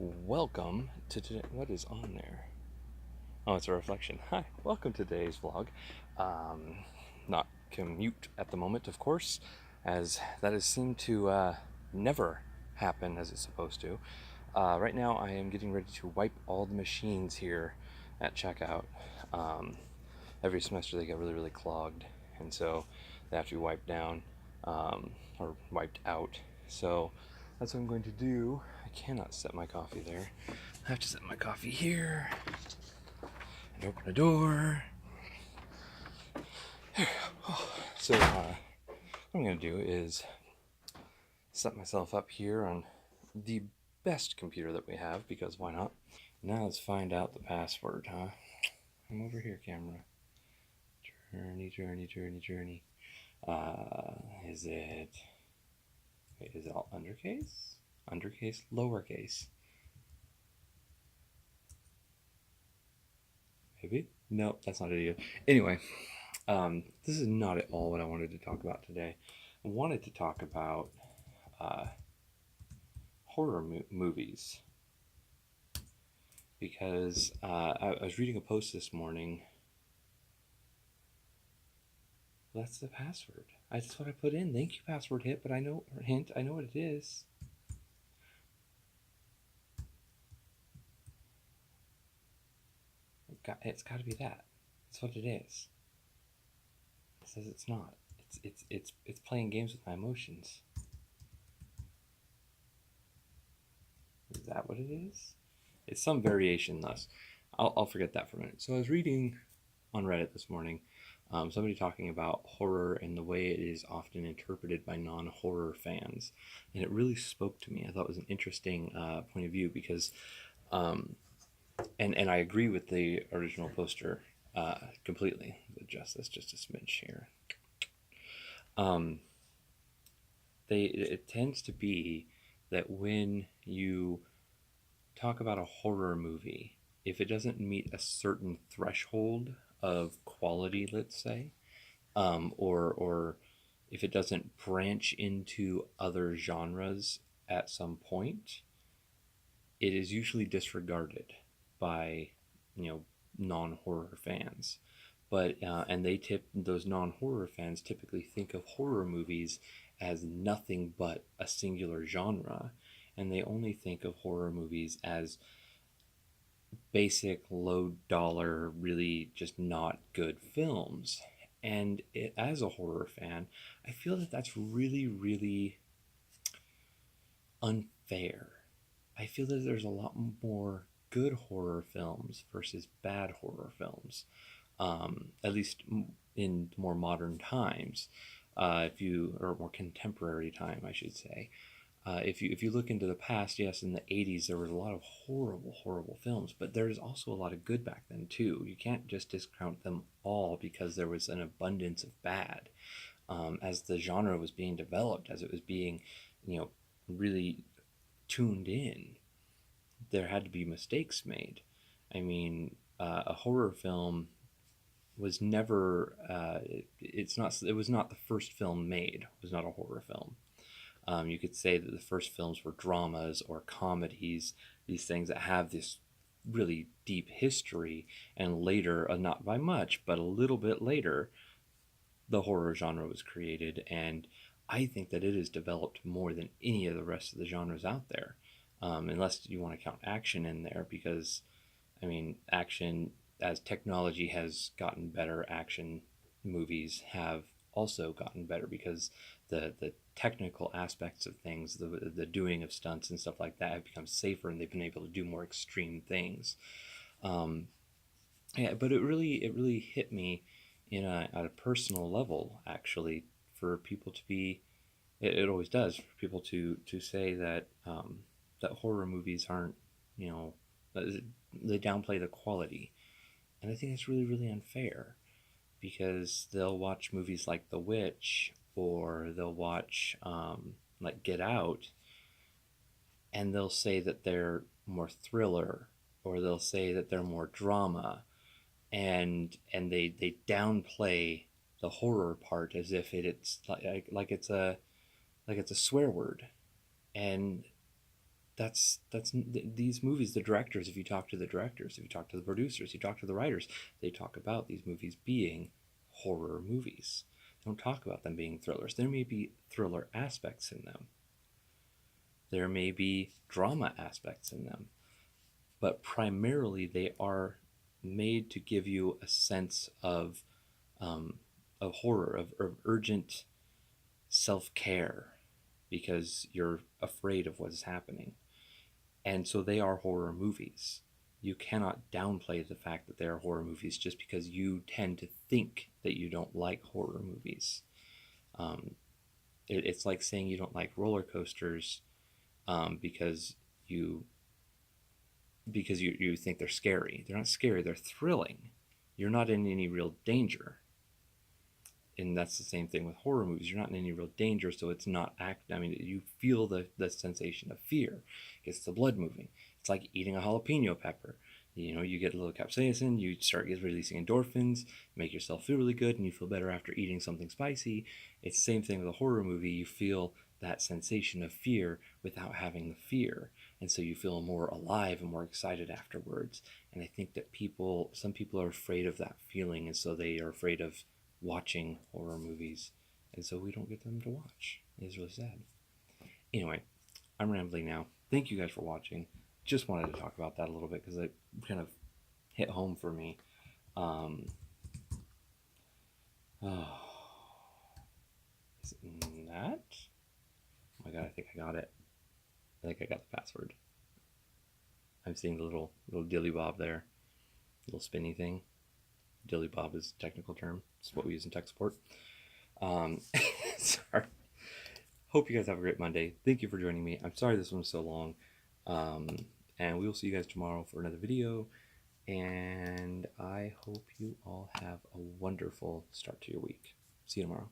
Welcome to today. What is on there? Oh, it's a reflection. Hi, welcome to today's vlog. Not commute at the moment, of course, as that has seemed to never happen as it's supposed to. Right now, I am getting ready to wipe all the machines here at checkout. Every semester they get really, really clogged, and so they have to be wiped down or wiped out. So that's what I'm going to do. I cannot set my coffee there. I have to set my coffee here and open the door. So what I'm going to do is set myself up here on the best computer that we have, because why not? Now let's find out the password, huh? I'm over here, camera. Journey. Is it... Wait, is it all undercase? Undercase, lowercase. Maybe? No, that's not it either. Anyway, this is not at all what I wanted to talk about today. I wanted to talk about horror movies, because I was reading a post this morning. That's the password. That's what I put in. Thank you, password hint, but I know what it is. It's got to be that. That's what it is. It says it's not. It's playing games with my emotions. Is that what it is? It's some variation thus. I'll forget that for a minute. So I was reading on Reddit this morning, somebody talking about horror and the way it is often interpreted by non-horror fans, and it really spoke to me. I thought it was an interesting point of view, because and I agree with the original poster completely. Adjust this just a smidge here. It tends to be that when you talk about a horror movie, if it doesn't meet a certain threshold of quality, let's say, or if it doesn't branch into other genres at some point, it is usually disregarded by non-horror fans. But and those non-horror fans typically think of horror movies as nothing but a singular genre, and they only think of horror movies as basic, low dollar, really just not good films. And as a horror fan, I feel that that's really, really unfair. I feel that there's a lot more good horror films versus bad horror films, at least in more modern times. Or more contemporary time, I should say. If you look into the past, yes, in the 80s there was a lot of horrible films, but there's also a lot of good back then too. You can't just discount them all because there was an abundance of bad. As the genre was being developed, as it was being, really tuned in, there had to be mistakes made. I mean, a horror film was never. It was not the first film made. It was not a horror film. You could say that the first films were dramas or comedies, these things that have this really deep history, and later, not by much, but a little bit later, the horror genre was created, and I think that it has developed more than any of the rest of the genres out there, unless you want to count action in there, because, I mean, action, as technology has gotten better, action movies have also gotten better, because the technical aspects of things, the doing of stunts and stuff like that, have become safer, and they've been able to do more extreme things. Um, yeah, but it really hit me at a personal level, actually, for people to be. It always does, for people to say that that horror movies aren't, you know, they downplay the quality, and I think it's really, really unfair, because they'll watch movies like The Witch, or they'll watch like Get Out, and they'll say that they're more thriller, or they'll say that they're more drama, and they downplay the horror part as if it's like it's a swear word, and these movies, the directors, if you talk to the directors, if you talk to the producers, you talk to the writers, they talk about these movies being horror movies. They don't talk about them being thrillers. There may be thriller aspects in them. There may be drama aspects in them, but primarily they are made to give you a sense of horror, of urgent self-care, because you're afraid of what is happening. And so they are horror movies. You cannot downplay the fact that they are horror movies just because you tend to think that you don't like horror movies. It's like saying you don't like roller coasters because you think they're scary. They're not scary, they're thrilling. You're not in any real danger. And that's the same thing with horror movies. You're not in any real danger, so it's not I mean, you feel the sensation of fear. It's the blood moving. It's like eating a jalapeno pepper. You know, you get a little capsaicin, you start releasing endorphins, make yourself feel really good, and you feel better after eating something spicy. It's the same thing with a horror movie. You feel that sensation of fear without having the fear. And so you feel more alive and more excited afterwards. And I think that some people are afraid of that feeling, and so they are afraid of watching horror movies. And so we don't get them to watch. It's really sad. Anyway, I'm rambling now. Thank you guys for watching. Just wanted to talk about that a little bit because it kind of hit home for me. Is it that? Oh my god, I think I got it. I think I got the password. I'm seeing the little dilly bob there. Little spinny thing. Dilly bob is a technical term. It's what we use in tech support. Sorry. Hope you guys have a great Monday. Thank you for joining me. I'm sorry this one was so long. And we will see you guys tomorrow for another video. And I hope you all have a wonderful start to your week. See you tomorrow.